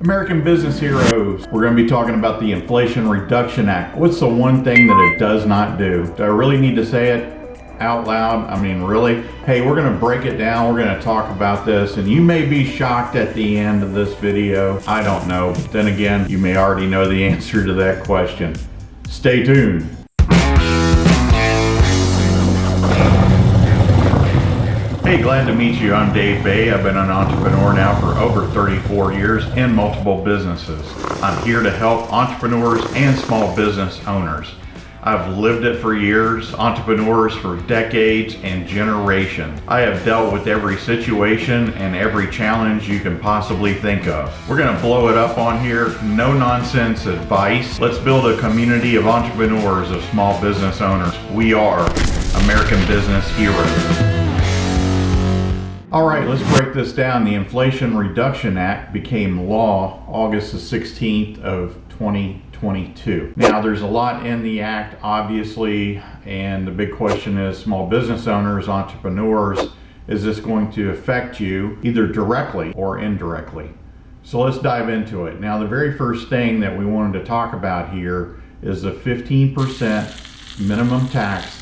American business heroes, we're going to be talking about the Inflation Reduction Act. What's the one thing that it does not do? Do I really need to say it out loud? I mean, really? Hey, we're going to break it down. We're going to talk about this, and you may be shocked at the end of this video. I don't know. But then again, you may already know the answer to that question. Stay tuned. Hey, glad to meet you. I'm Dave Bay. I've been an entrepreneur now for over 34 years in multiple businesses. I'm here to help entrepreneurs and small business owners. I've lived it for years, entrepreneurs for decades and generations. I have dealt with every situation and every challenge you can possibly think of. We're going to blow it up on here. No nonsense advice. Let's build a community of entrepreneurs, of small business owners. We are American business heroes. All right, let's break this down. The Inflation Reduction Act became law August the 16th of 2022. Now, there's a lot in the act, obviously, and the big question is, small business owners, entrepreneurs, is this going to affect you either directly or indirectly? So let's dive into it. Now, the very first thing that we wanted to talk about here is the 15% minimum tax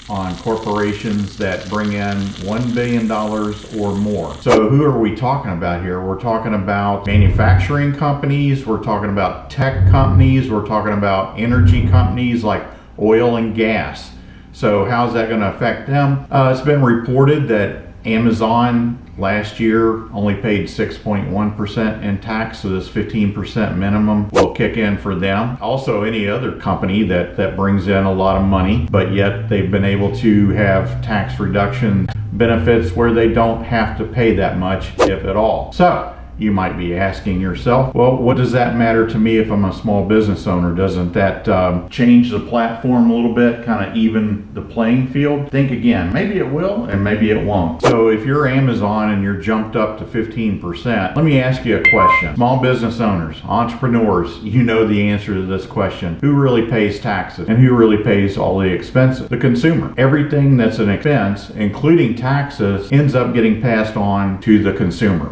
on corporations that bring in $1 billion or more. So who are we talking about here? We're talking about manufacturing companies, we're talking about tech companies, we're talking about energy companies like oil and gas. So how's that going to affect them? It's been reported that Amazon last year only paid 6.1% in tax, so this 15% minimum will kick in for them. Also, any other company that brings in a lot of money, but yet they've been able to have tax reduction benefits where they don't have to pay that much, if at all. So you might be asking yourself, well, what does that matter to me if I'm a small business owner? Doesn't that change the platform a little bit, kind of even the playing field? Think again. Maybe it will and maybe it won't. So if you're Amazon and you're jumped up to 15%, let me ask you a question. Small business owners, entrepreneurs, you know the answer to this question. Who really pays taxes and who really pays all the expenses? The consumer. Everything that's an expense, including taxes, ends up getting passed on to the consumer.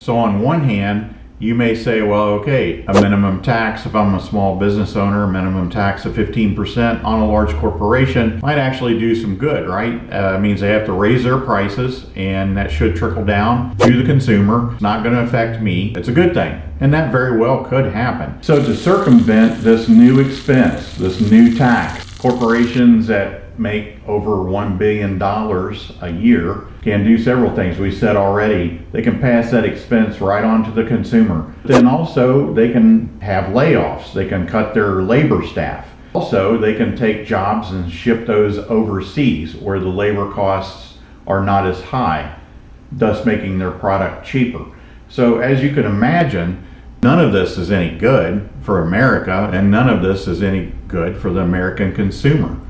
So on one hand, you may say, well, okay, a minimum tax, if I'm a small business owner, a minimum tax of 15% on a large corporation might actually do some good, right? It means they have to raise their prices, and that should trickle down to the consumer. It's not going to affect me. It's a good thing. And that very well could happen. So to circumvent this new expense, this new tax, corporations that make over $1 billion a year can do several things. We said already, they can pass that expense right on to the consumer. Then also they can have layoffs. They can cut their labor staff. Also, they can take jobs and ship those overseas where the labor costs are not as high, thus making their product cheaper. So as you can imagine, none of this is any good for America, and none of this is any good for the American consumer.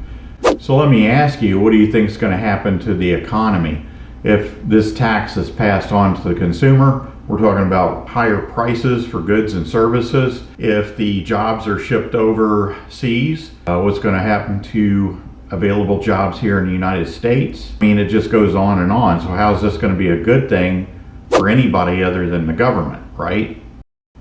So let me ask you, what do you think is going to happen to the economy if this tax is passed on to the consumer? We're talking about higher prices for goods and services. If the jobs are shipped overseas, what's going to happen to available jobs here in the United States? I mean, it just goes on and on. So how is this going to be a good thing for anybody other than the government, right?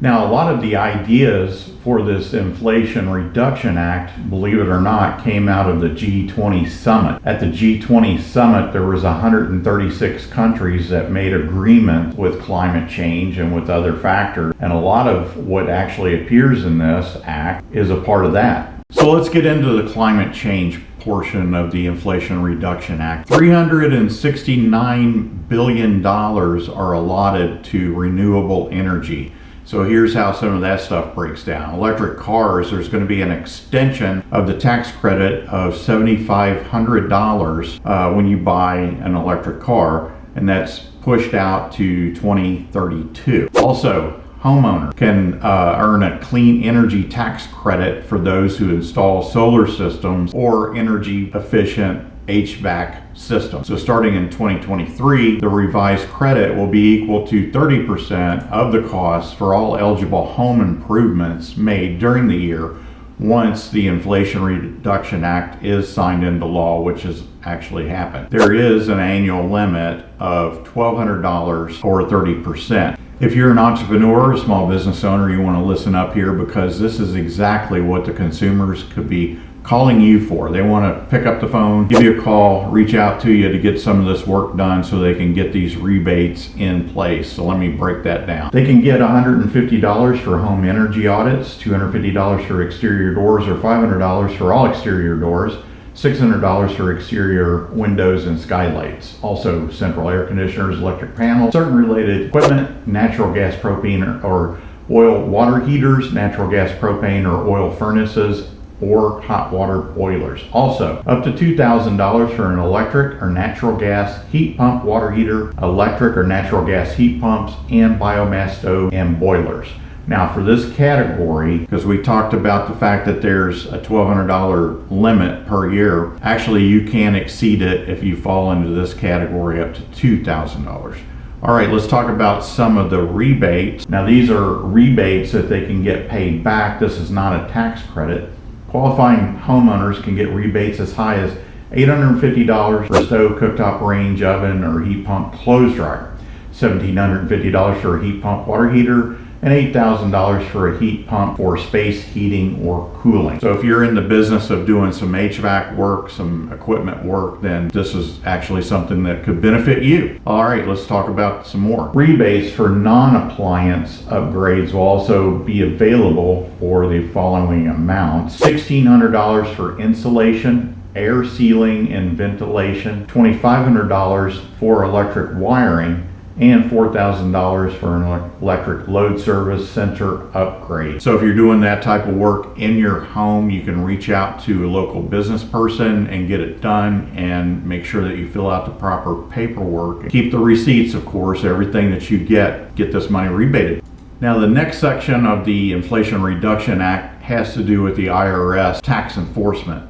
Now, a lot of the ideas for this Inflation Reduction Act, believe it or not, came out of the G20 summit. At the G20 summit, there was 136 countries that made agreement with climate change and with other factors. And a lot of what actually appears in this act is a part of that. So let's get into the climate change portion of the Inflation Reduction Act. $369 billion are allotted to renewable energy. So here's how some of that stuff breaks down. Electric cars, there's going to be an extension of the tax credit of $7,500 when you buy an electric car, and that's pushed out to 2032. Also, homeowners can earn a clean energy tax credit for those who install solar systems or energy efficient HVAC system. So starting in 2023, the revised credit will be equal to 30% of the cost for all eligible home improvements made during the year once the Inflation Reduction Act is signed into law, which has actually happened. There is an annual limit of $1,200 or 30%. If you're an entrepreneur or a small business owner, you want to listen up here, because this is exactly what the consumers could be calling you for. They want to pick up the phone, give you a call, reach out to you to get some of this work done so they can get these rebates in place. So let me break that down. They can get $150 for home energy audits, $250 for exterior doors, or $500 for all exterior doors, $600 for exterior windows and skylights. Also central air conditioners, electric panels, certain related equipment, natural gas, propane, or oil water heaters, natural gas, propane, or oil furnaces, or hot water boilers. Also, up to $2,000 for an electric or natural gas heat pump, water heater, electric or natural gas heat pumps, and biomass stove and boilers. Now for this category, because we talked about the fact that there's a $1,200 limit per year, actually you can exceed it if you fall into this category up to $2,000. All right, let's talk about some of the rebates. Now these are rebates that they can get paid back. This is not a tax credit. Qualifying homeowners can get rebates as high as $850 for a stove, cooktop, range, oven, or heat pump clothes dryer, $1,750 for a heat pump water heater, and $8,000 for a heat pump for space heating or cooling. So if you're in the business of doing some HVAC work, some equipment work, then this is actually something that could benefit you. All right, let's talk about some more. Rebates for non-appliance upgrades will also be available for the following amounts: $1,600 for insulation, air sealing, and ventilation, $2,500 for electric wiring, and $4,000 for an electric load service center upgrade. So if you're doing that type of work in your home, you can reach out to a local business person and get it done, and make sure that you fill out the proper paperwork. Keep the receipts, of course. Everything that you get this money rebated. Now the next section of the Inflation Reduction Act has to do with the IRS tax enforcement.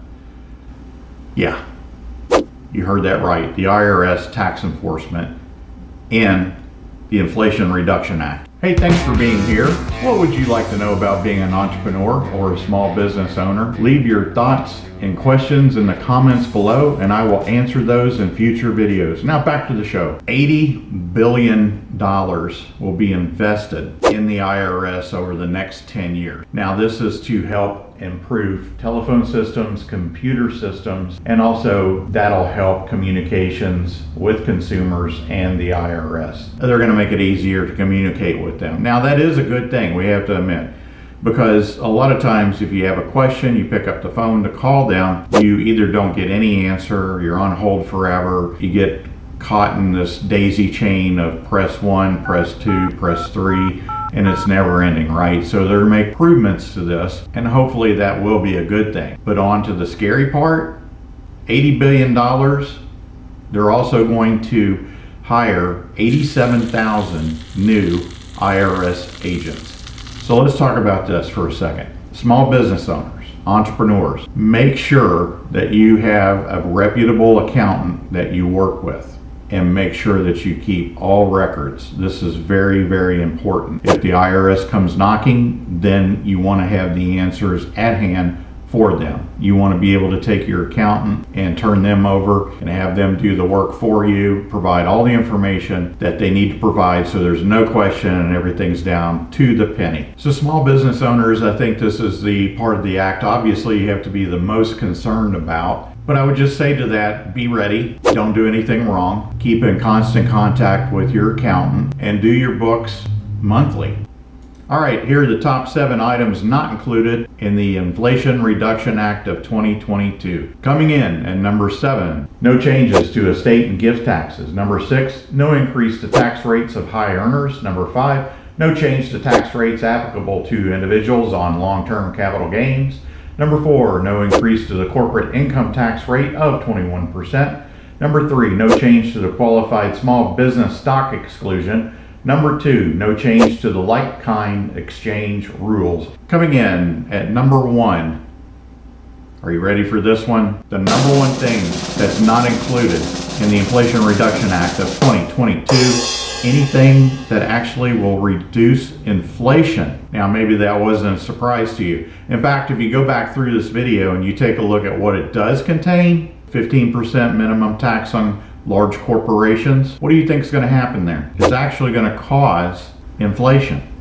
Yeah, you heard that right. The IRS tax enforcement in the Inflation Reduction Act. Hey, thanks for being here. What would you like to know about being an entrepreneur or a small business owner? Leave your thoughts and questions in the comments below, and I will answer those in future videos. Now back to the show. $80 billion will be invested in the IRS over the next 10 years. Now this is to help improve telephone systems, computer systems, and also that'll help communications with consumers and the IRS. They're going to make it easier to communicate with them. Now that is a good thing, we have to admit, because a lot of times if you have a question, you pick up the phone to call them, you either don't get any answer, you're on hold forever, you get caught in this daisy chain of press 1, press 2, press 3, and it's never ending, right? So they're make improvements to this, and hopefully that will be a good thing. But on to the scary part, $80 billion, they're also going to hire 87,000 new IRS agents. So let's talk about this for a second. Small business owners, entrepreneurs, make sure that you have a reputable accountant that you work with, and make sure that you keep all records. This is very, very important. If the IRS comes knocking, then you want to have the answers at hand for them. You want to be able to take your accountant and turn them over and have them do the work for you, provide all the information that they need to provide, so there's no question and everything's down to the penny. So small business owners, I think this is the part of the act obviously you have to be the most concerned about. But I would just say to that, be ready, don't do anything wrong, keep in constant contact with your accountant, and do your books monthly. All right, here are the top 7 items not included in the Inflation Reduction Act of 2022. Coming in at number 7, no changes to estate and gift taxes. Number 6, no increase to tax rates of high earners. Number 5, no change to tax rates applicable to individuals on long-term capital gains. Number 4, no increase to the corporate income tax rate of 21%. Number 3, no change to the qualified small business stock exclusion. Number 2, no change to the like-kind exchange rules. Coming in at number 1, are you ready for this one? The number one thing that's not included in the Inflation Reduction Act of 2022, anything that actually will reduce inflation. Now maybe that wasn't a surprise to you. In fact, if you go back through this video and you take a look at what it does contain, 15% minimum tax on large corporations, what do you think is going to happen there? It's actually going to cause Inflation.